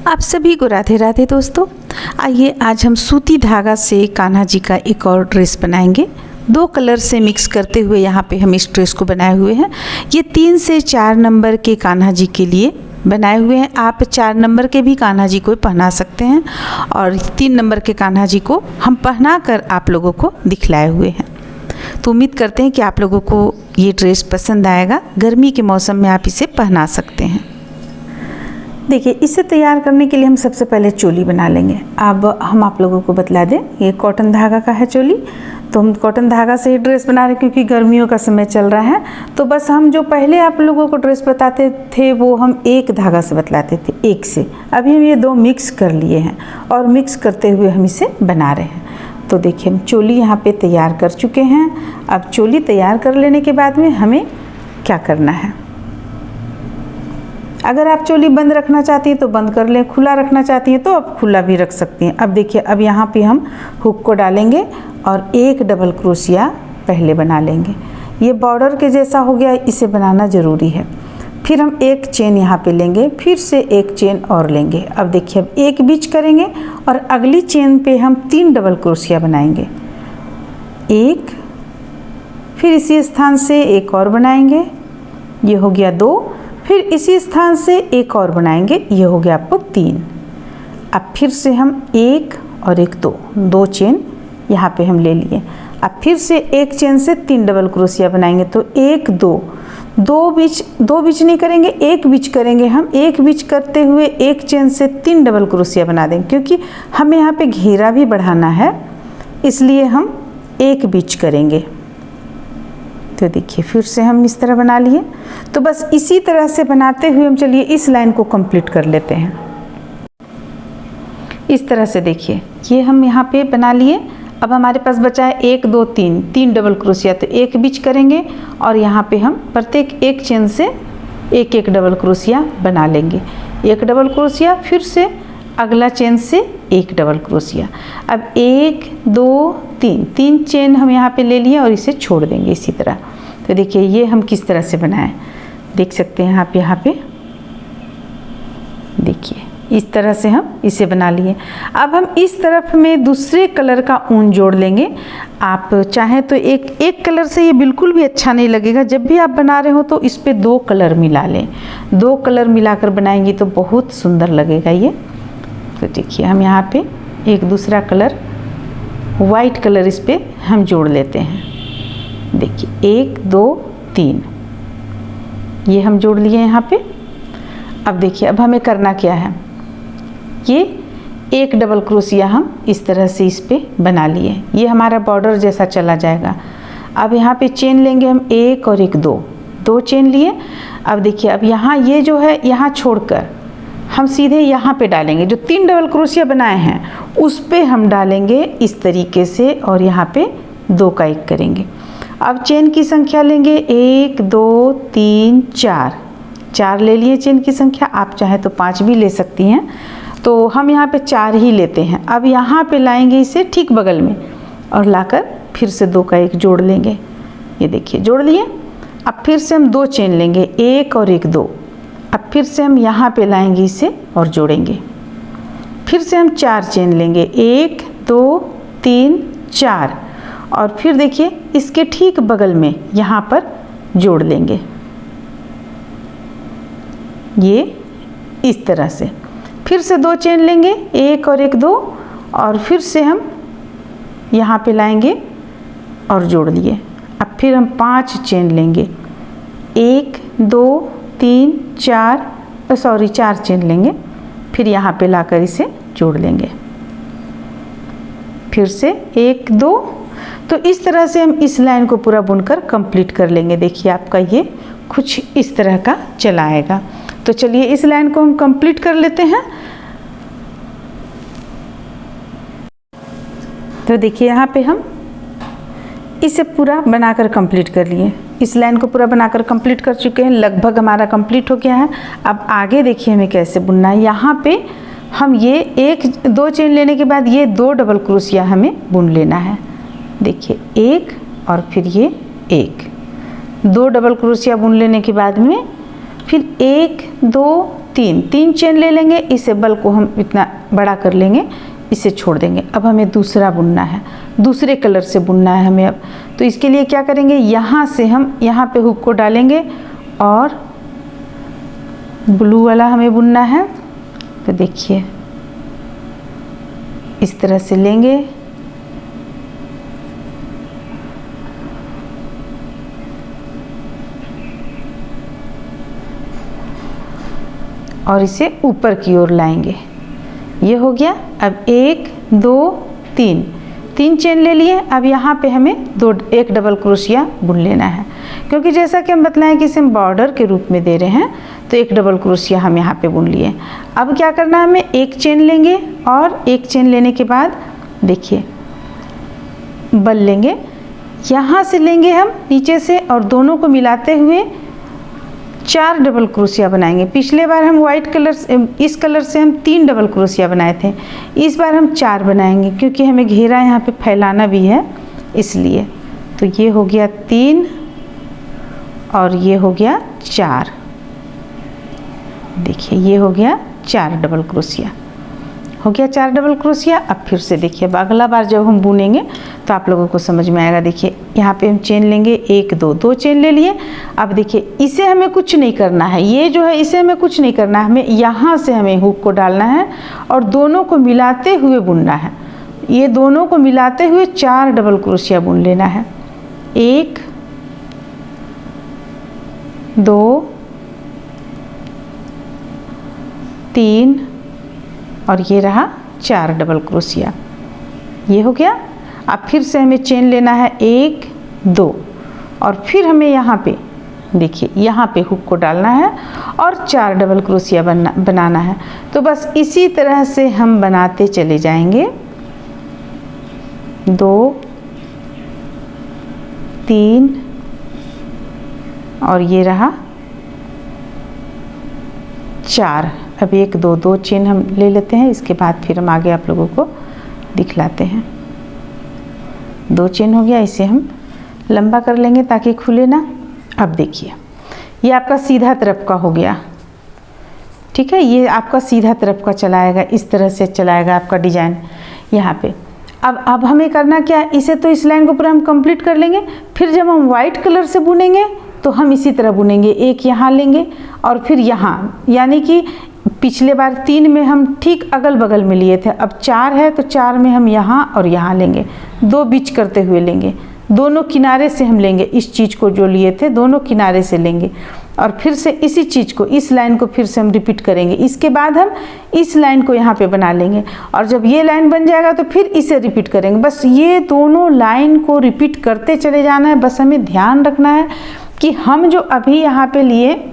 आप सभी को राधे राधे दोस्तों। आइए आज हम सूती धागा से कान्हा जी का एक और ड्रेस बनाएंगे। दो कलर से मिक्स करते हुए यहाँ पे हम इस ड्रेस को बनाए हुए हैं। ये 3 से 4 नंबर के कान्हा जी के लिए बनाए हुए हैं। आप 4 नंबर के भी कान्हा जी को पहना सकते हैं और 3 नंबर के कान्हा जी को हम पहना कर आप लोगों को दिखलाए हुए हैं। तो उम्मीद करते हैं कि आप लोगों को ये ड्रेस पसंद आएगा। गर्मी के मौसम में आप इसे पहना सकते हैं। देखिए, इसे तैयार करने के लिए हम सबसे पहले चोली बना लेंगे। अब हम आप लोगों को बतला दें, ये कॉटन धागा का है चोली। तो हम कॉटन धागा से ही ड्रेस बना रहे हैं क्योंकि गर्मियों का समय चल रहा है। तो बस हम जो पहले आप लोगों को ड्रेस बताते थे वो हम एक धागा से बतलाते थे, एक से। अभी हम ये 2 मिक्स कर लिए हैं और मिक्स करते हुए हम इसे बना रहे हैं। तो देखिए, हम चोली यहाँ पे तैयार कर चुके हैं। अब चोली तैयार कर लेने के बाद में हमें क्या करना है, अगर आप चोली बंद रखना चाहती हैं तो बंद कर लें, खुला रखना चाहती हैं तो आप खुला भी रख सकती हैं। अब देखिए, अब यहाँ पे हम हुक को डालेंगे और एक डबल क्रोशिया पहले बना लेंगे। ये बॉर्डर के जैसा हो गया, इसे बनाना ज़रूरी है। फिर हम एक चेन यहाँ पे लेंगे, फिर से एक चेन और लेंगे। अब देखिए, अब एक बीच करेंगे और अगली चेन पे हम 3 डबल क्रोशिया बनाएंगे। एक, फिर इसी स्थान से एक और बनाएंगे, ये हो गया 2। फिर इसी स्थान से एक और बनाएंगे, ये हो गया आपको 3। अब फिर से हम एक और एक 2 चेन यहाँ पे हम ले लिए। अब फिर से एक चेन से 3 डबल क्रोशिया बनाएंगे। तो 1 2 बीच नहीं करेंगे, एक बीच करेंगे। हम एक बीच करते हुए एक चेन से 3 डबल क्रोशिया बना देंगे क्योंकि हमें यहाँ पे घेरा भी बढ़ाना है, इसलिए हम एक बीच करेंगे। तो देखिए, फिर से हम इस तरह बना लिए। तो बस इसी तरह से बनाते हुए हम चलिए इस लाइन को कंप्लीट कर लेते हैं। इस तरह से देखिए, ये हम यहाँ पे बना लिए। अब हमारे पास बचा है 1 2 3 डबल क्रोशिया। तो एक बीच करेंगे और यहाँ पे हम प्रत्येक एक चेन से एक एक डबल क्रोशिया बना लेंगे। एक डबल क्रोशिया, फिर से अगला चेन से एक डबल क्रोशिया। अब 1 2 3 चेन हम यहाँ पे ले लिए और इसे छोड़ देंगे इसी तरह। तो देखिए, ये हम किस तरह से बनाएं, देख सकते हैं आप यहाँ पे। देखिए, इस तरह से हम इसे बना लिए। अब हम इस तरफ में दूसरे कलर का ऊन जोड़ लेंगे। आप चाहें तो एक कलर से ये बिल्कुल भी अच्छा नहीं लगेगा। जब भी आप बना रहे हो तो इस पे 2 कलर मिला लें। 2 कलर मिलाकर बनाएंगे तो बहुत सुंदर लगेगा ये। तो देखिए, हम यहाँ पे एक दूसरा कलर, वाइट कलर, इस पे हम जोड़ लेते हैं। देखिए, 1 2 3 ये हम जोड़ लिए यहाँ पे। अब देखिए, अब हमें करना क्या है, ये एक डबल क्रोशिया हम इस तरह से इस पे बना लिए। ये हमारा बॉर्डर जैसा चला जाएगा। अब यहाँ पे चेन लेंगे हम, एक और एक 2 चेन लिए। अब देखिए, अब यहाँ ये जो है, यहाँ छोड़कर हम सीधे यहाँ पे डालेंगे। जो 3 डबल क्रोशिया बनाए हैं उस पे हम डालेंगे इस तरीके से और यहाँ पे 2 का 1 करेंगे। अब चेन की संख्या लेंगे, 1 2 3 4 ले लिए चेन की संख्या। आप चाहे तो 5 भी ले सकती हैं, तो हम यहाँ पे 4 ही लेते हैं। अब यहाँ पे लाएंगे इसे ठीक बगल में और लाकर फिर से 2 का 1 जोड़ लेंगे। ये देखिए, जोड़ लिए। अब फिर से हम 2 चेन लेंगे, 1 और एक 2। अब फिर से हम यहाँ पे लाएंगे इसे और जोड़ेंगे। फिर से हम 4 चेन लेंगे, 1 2 3 4। और फिर देखिए, इसके ठीक बगल में यहाँ पर जोड़ लेंगे, ये इस तरह से। फिर से 2 चेन लेंगे, 1 और एक 2। और फिर से हम यहाँ पे लाएंगे और जोड़ लिए। अब फिर हम 5 चेन लेंगे, 1 2 3 4 चेन लेंगे। फिर यहाँ पे लाकर इसे जोड़ लेंगे। फिर से 1 2। तो इस तरह से हम इस लाइन को पूरा बुनकर कंप्लीट कर लेंगे। देखिए, आपका ये कुछ इस तरह का चला आएगा। तो चलिए इस लाइन को हम कंप्लीट कर लेते हैं। तो देखिए, यहाँ पे हम इसे पूरा बनाकर कंप्लीट कर लिए। इस लाइन को पूरा बनाकर कंप्लीट कर चुके हैं। लगभग हमारा कंप्लीट हो गया है। अब आगे देखिए हमें कैसे बुनना है। यहाँ पे हम ये 1 2 चेन लेने के बाद ये 2 डबल क्रोशिया हमें बुन लेना है। देखिए, 1 और फिर ये 1 2 डबल क्रोशिया बुन लेने के बाद में फिर 1 2 तीन चेन ले लेंगे, इसे बल को हम इतना बड़ा कर लेंगे, इसे छोड़ देंगे। अब हमें दूसरा बुनना है, दूसरे कलर से बुनना है हमें अब। तो इसके लिए क्या करेंगे, यहाँ से हम यहाँ पे हुक को डालेंगे और ब्लू वाला हमें बुनना है। तो देखिए इस तरह से लेंगे और इसे ऊपर की ओर लाएंगे। ये हो गया। अब 1 2 3 चेन ले लिए। अब यहाँ पे हमें एक डबल क्रोशिया बुन लेना है, क्योंकि जैसा कि हम बतलाएं कि इसे हम बॉर्डर के रूप में दे रहे हैं, तो एक डबल क्रोशिया हम यहाँ पे बुन लिए। अब क्या करना है, हमें एक चेन लेंगे और एक चेन लेने के बाद देखिए बल लेंगे, यहाँ से लेंगे हम नीचे से और दोनों को मिलाते हुए 4 डबल क्रोशिया बनाएंगे। पिछले बार हम वाइट कलर से, इस कलर से हम 3 डबल क्रोशिया बनाए थे, इस बार हम 4 बनाएंगे क्योंकि हमें घेरा यहाँ पे फैलाना भी है इसलिए। तो ये हो गया 3 और ये हो गया 4। देखिए ये हो गया 4 डबल क्रोशिया, हो गया 4 डबल क्रोशिया। अब फिर से देखिए, अब अगला बार जब हम बुनेंगे तो आप लोगों को समझ में आएगा। देखिए यहाँ पे हम चेन लेंगे, 1 2 चेन ले लिए। अब देखिए इसे हमें कुछ नहीं करना है, ये जो है इसे हमें कुछ नहीं करना है, हमें यहाँ से हमें हुक को डालना है और दोनों को मिलाते हुए बुनना है। ये दोनों को मिलाते हुए 4 डबल क्रोशिया बुन लेना है। 1 2 3 और ये रहा 4 डबल क्रोशिया, ये हो गया। अब फिर से हमें चेन लेना है 1 2 और फिर हमें यहाँ पे देखिए यहाँ पे हुक को डालना है और 4 डबल क्रोशिया बनाना है। तो बस इसी तरह से हम बनाते चले जाएंगे। 2 3 और ये रहा 4। अब 1 2 चेन हम ले लेते हैं, इसके बाद फिर हम आगे आप लोगों को दिखलाते हैं। 2 चेन हो गया, इसे हम लंबा कर लेंगे ताकि खुले ना। अब देखिए ये आपका सीधा तरफ का हो गया, ठीक है, ये आपका सीधा तरफ का चलाएगा, इस तरह से चलाएगा आपका डिजाइन यहाँ पे। अब हमें करना क्या है, इसे तो इस लाइन को पूरा हम कंप्लीट कर लेंगे। फिर जब हम वाइट कलर से बुनेंगे तो हम इसी तरह बुनेंगे, एक यहाँ लेंगे और फिर यहाँ, यानी कि पिछले बार 3 में हम ठीक अगल बगल में लिए थे, अब 4 है तो 4 में हम यहाँ और यहाँ लेंगे, 2 बीच करते हुए लेंगे, दोनों किनारे से हम लेंगे। इस चीज़ को जो लिए थे दोनों किनारे से लेंगे और फिर से इसी चीज़ को, इस लाइन को फिर से हम रिपीट करेंगे। इसके बाद हम इस लाइन को यहाँ पे बना लेंगे और जब ये लाइन बन जाएगा तो फिर इसे रिपीट करेंगे। बस ये दोनों लाइन को रिपीट करते चले जाना है। बस हमें ध्यान रखना है कि हम जो अभी यहाँ पे लिए,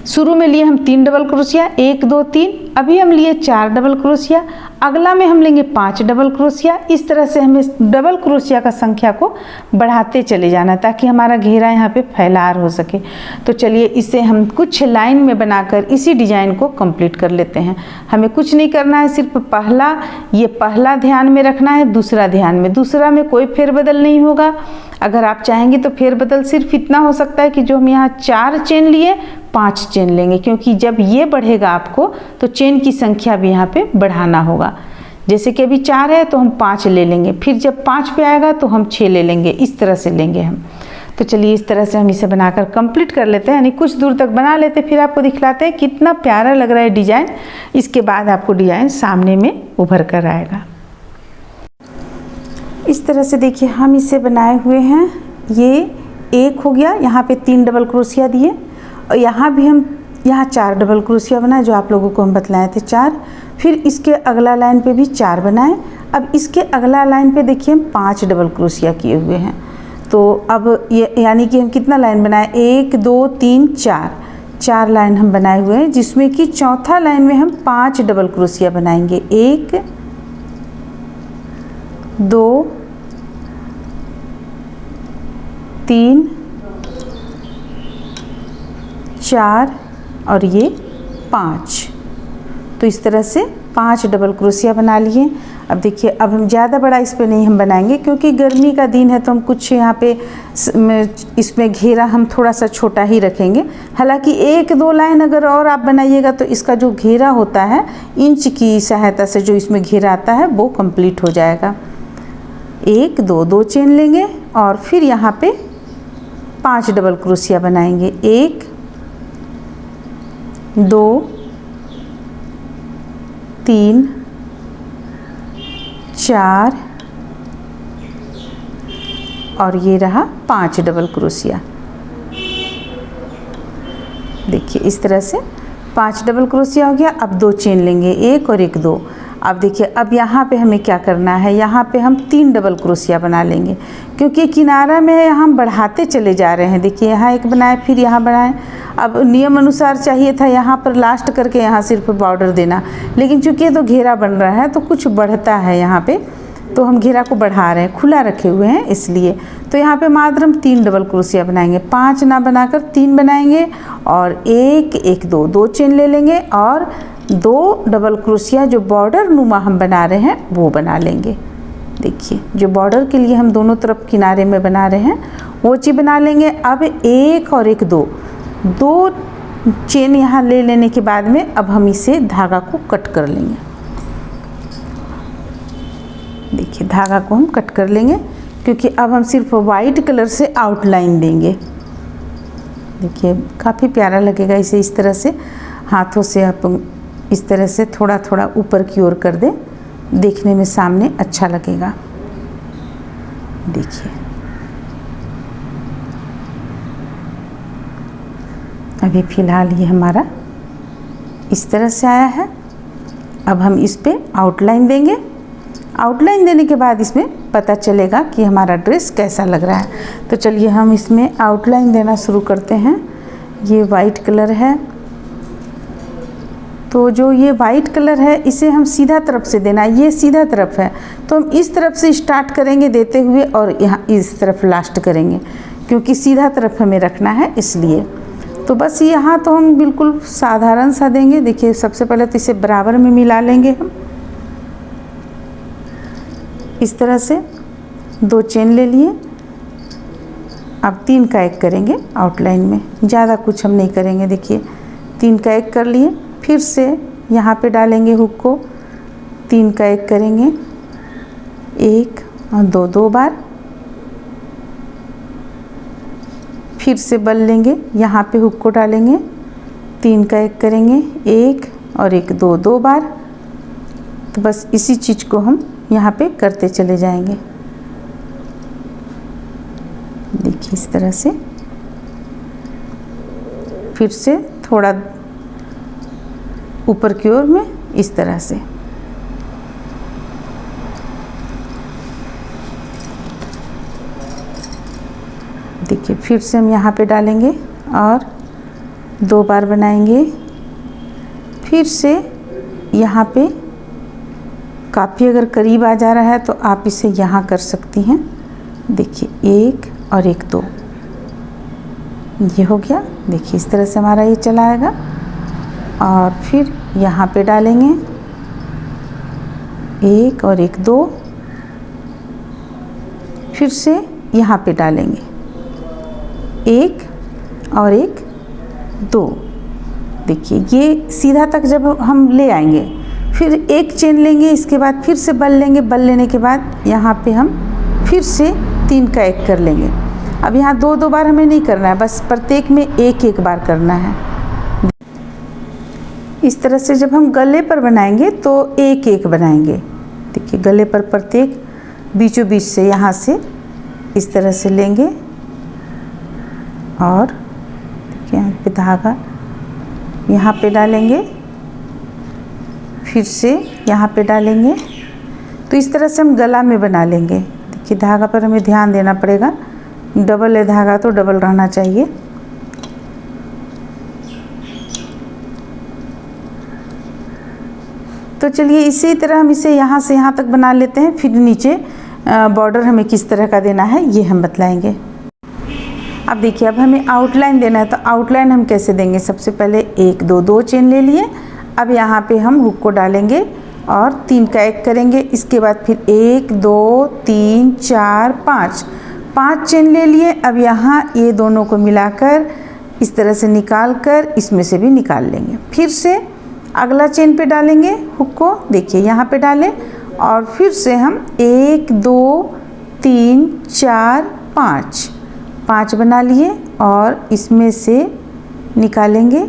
शुरू में लिए हम 3 डबल क्रोशिया, 1 2 3, अभी हम लिए 4 डबल क्रोशिया, अगला में हम लेंगे 5 डबल क्रोशिया। इस तरह से हमें डबल क्रोशिया का संख्या को बढ़ाते चले जाना ताकि हमारा घेरा यहाँ पे फैलार हो सके। तो चलिए इसे हम कुछ लाइन में बनाकर इसी डिजाइन को कंप्लीट कर लेते हैं। हमें कुछ नहीं करना है, सिर्फ पहला ध्यान में रखना है, दूसरा ध्यान में, दूसरा में कोई फेरबदल नहीं होगा। अगर आप चाहेंगे तो फेरबदल सिर्फ इतना हो सकता है कि जो हम यहाँ 4 चेन लिए 5 चेन लेंगे, क्योंकि जब ये बढ़ेगा आपको तो चेन की संख्या भी यहाँ पे बढ़ाना होगा। जैसे कि अभी 4 है तो हम 5 ले लेंगे, फिर जब 5 पे आएगा तो हम 6 ले लेंगे, इस तरह से लेंगे हम। तो चलिए इस तरह से हम इसे बनाकर कंप्लीट कर लेते हैं, यानी कुछ दूर तक बना लेते, फिर आपको दिखलाते हैं कितना प्यारा लग रहा है डिजाइन। इसके बाद आपको डिजाइन सामने में उभर कर आएगा। इस तरह से देखिए हम इसे बनाए हुए हैं। ये एक हो गया, यहाँ पे 3 डबल क्रोशिया दिए और यहाँ भी हम 4 डबल क्रोशिया बनाए जो आप लोगों को हम बतलाए थे 4। फिर इसके अगला लाइन पे भी 4 बनाए। अब इसके अगला लाइन पे देखिए हम 5 डबल क्रोशिया किए हुए हैं। तो अब ये यानी कि हम कितना लाइन बनाए, 1 2 3 4 लाइन हम बनाए हुए हैं, जिसमें कि चौथा लाइन में हम 5 डबल क्रोशिया बनाएंगे। 1 2 3 4 और ये 5। तो इस तरह से 5 डबल क्रोशिया बना लिए। अब देखिए, अब हम ज़्यादा बड़ा इस पे नहीं हम बनाएंगे, क्योंकि गर्मी का दिन है तो हम कुछ यहाँ पे इसमें घेरा हम थोड़ा सा छोटा ही रखेंगे। हालांकि 1-2 लाइन अगर और आप बनाइएगा तो इसका जो घेरा होता है, इंच की सहायता से जो इसमें घेरा आता है वो कंप्लीट हो जाएगा। 1-2 चेन लेंगे और फिर यहाँ पे 5 डबल क्रोशिया बनाएंगे। 1 2 3 4 और ये रहा 5 डबल क्रोशिया। देखिए इस तरह से 5 डबल क्रोशिया हो गया। अब 2 चेन लेंगे, 1 और 1 2। अब देखिए, अब यहाँ पे हमें क्या करना है, यहाँ पे हम 3 डबल क्रोशिया बना लेंगे, क्योंकि किनारा में हम बढ़ाते चले जा रहे हैं। देखिए यहाँ एक बनाए, फिर यहाँ बनाए। अब नियम अनुसार चाहिए था यहाँ पर लास्ट करके यहाँ सिर्फ बॉर्डर देना, लेकिन चूंकि ये तो घेरा बन रहा है तो कुछ बढ़ता है यहाँ पे, तो हम घेरा को बढ़ा रहे हैं, खुला रखे हुए हैं इसलिए। तो यहाँ पे मात्र हम 3 डबल क्रोशिया बनाएंगे, 5 ना बनाकर 3 बनाएंगे और 1 1 2 चेन ले लेंगे और 2 डबल क्रोशिया जो बॉर्डर नुमा हम बना रहे हैं वो बना लेंगे। देखिए जो बॉर्डर के लिए हम दोनों तरफ किनारे में बना रहे हैं वो चीज़ बना लेंगे। अब 1 और 1 2 चेन यहाँ ले लेने के बाद में अब हम इसे धागा को कट कर लेंगे। देखिए धागा को हम कट कर लेंगे, क्योंकि अब हम सिर्फ वाइट कलर से आउटलाइन देंगे। देखिए काफ़ी प्यारा लगेगा इसे इस तरह से हाथों से आप इस तरह से थोड़ा थोड़ा ऊपर की ओर कर दें, देखने में सामने अच्छा लगेगा। देखिए अभी फ़िलहाल ये हमारा इस तरह से आया है। अब हम इस पे आउटलाइन देंगे। आउटलाइन देने के बाद इसमें पता चलेगा कि हमारा ड्रेस कैसा लग रहा है। तो चलिए हम इसमें आउटलाइन देना शुरू करते हैं। ये वाइट कलर है, तो जो ये वाइट कलर है इसे हम सीधा तरफ से देना है, ये सीधा तरफ है तो हम इस तरफ से स्टार्ट करेंगे देते हुए और यहाँ इस तरफ लास्ट करेंगे, क्योंकि सीधा तरफ हमें रखना है इसलिए। तो बस यहाँ तो हम बिल्कुल साधारण सा देंगे। देखिए सबसे पहले तो इसे बराबर में मिला लेंगे हम इस तरह से, 2 चेन ले लिए। अब 3 का 1 करेंगे आउटलाइन में, ज़्यादा कुछ हम नहीं करेंगे। देखिए 3 का 1 कर लिए, फिर से यहाँ पे डालेंगे हुक को, 3 का 1 करेंगे, 1 और 2 बार, फिर से बल लेंगे, यहाँ पे हुक को डालेंगे, 3 का 1 करेंगे, 1 और 1 2 बार। तो बस इसी चीज़ को हम यहाँ पे करते चले जाएंगे। देखिए इस तरह से, फिर से थोड़ा ऊपर की ओर में इस तरह से। देखिए फिर से हम यहाँ पे डालेंगे और 2 बार बनाएंगे। फिर से यहाँ पे काफ़ी अगर करीब आ जा रहा है तो आप इसे यहाँ कर सकती हैं। देखिए 1 और 1 2 ये हो गया। देखिए इस तरह से हमारा ये चला आएगा और फिर यहाँ पे डालेंगे 1 और 1 2, फिर से यहाँ पे डालेंगे 1 और 1 2। देखिए ये सीधा तक जब हम ले आएंगे, फिर 1 चेन लेंगे, इसके बाद फिर से बल लेंगे, बल लेने के बाद यहाँ पे हम फिर से 3 का 1 कर लेंगे। अब यहाँ 2 बार हमें नहीं करना है, बस प्रत्येक में 1 बार करना है। इस तरह से जब हम गले पर बनाएंगे तो 1 बनाएंगे। देखिए गले पर प्रत्येक बीचों बीच से यहाँ से इस तरह से लेंगे और देखिए यहाँ पे धागा यहाँ पे डालेंगे, फिर से यहाँ पे डालेंगे। तो इस तरह से हम गला में बना लेंगे। देखिए धागा पर हमें ध्यान देना पड़ेगा, डबल है धागा तो डबल रहना चाहिए। तो चलिए इसी तरह हम इसे यहाँ से यहाँ तक बना लेते हैं, फिर नीचे बॉर्डर हमें किस तरह का देना है ये हम बतलाएंगे। अब देखिए अब हमें आउटलाइन देना है, तो आउटलाइन हम कैसे देंगे। सबसे पहले 1 2 चेन ले लिए। अब यहाँ पे हम हुक को डालेंगे और 3 का 1 करेंगे। इसके बाद फिर 1 2 3 4 5 चेन ले लिए। अब यहाँ ये दोनों को मिलाकर इस तरह से निकाल कर इसमें से भी निकाल लेंगे। फिर से अगला चेन पे डालेंगे हुक को, देखिए यहाँ पे डालें और फिर से हम 1 2 3 4 5 बना लिए और इसमें से निकालेंगे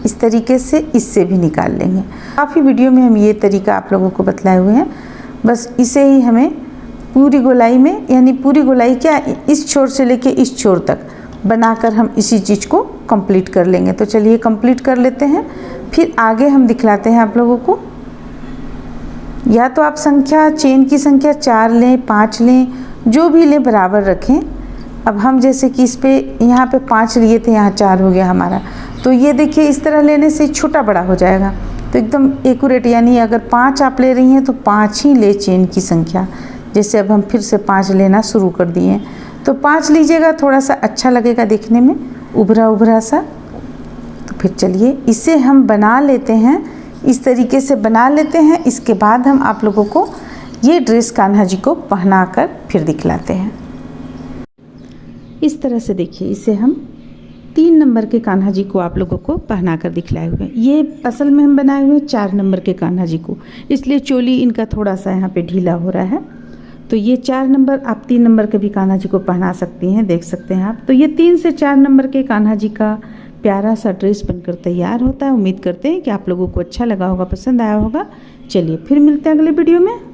इस तरीके से, इससे भी निकाल लेंगे। काफ़ी वीडियो में हम ये तरीका आप लोगों को बतलाए हुए हैं, बस इसे ही हमें पूरी गोलाई में, यानी पूरी गोलाई क्या, इस छोर से लेके इस छोर तक बनाकर हम इसी चीज़ को कंप्लीट कर लेंगे। तो चलिए कंप्लीट कर लेते हैं, फिर आगे हम दिखलाते हैं आप लोगों को। या तो आप संख्या, चेन की संख्या 4 लें 5 लें, जो भी लें बराबर रखें। अब हम जैसे कि इस पे यहाँ पे 5 लिए थे, यहाँ 4 हो गया हमारा, तो ये देखिए इस तरह लेने से छोटा बड़ा हो जाएगा। तो एकदम एक्यूरेट, यानी अगर 5 आप ले रही हैं तो 5 ही ले चेन की संख्या। जैसे अब हम फिर से 5 लेना शुरू कर दिए, तो 5 लीजिएगा, थोड़ा सा अच्छा लगेगा देखने में, उभरा उभरा सा। तो फिर चलिए इसे हम बना लेते हैं, इस तरीके से बना लेते हैं। इसके बाद हम आप लोगों को ये ड्रेस कान्हा जी को पहना कर फिर दिखलाते हैं। इस तरह से देखिए, इसे हम 3 नंबर के कान्हा जी को आप लोगों को पहना कर दिखलाए हुए हैं। ये असल में हम बनाए हुए 4 नंबर के कान्हा जी को, इसलिए चोली इनका थोड़ा सा यहाँ पे ढीला हो रहा है। तो ये 4 नंबर, आप 3 नंबर के भी कान्हा जी को पहना सकती हैं, देख सकते हैं आप। तो ये 3 से 4 नंबर के कान्हा जी का प्यारा सा ड्रेस बनकर तैयार होता है। उम्मीद करते हैं कि आप लोगों को अच्छा लगा होगा, पसंद आया होगा। चलिए फिर मिलते हैं अगले वीडियो में।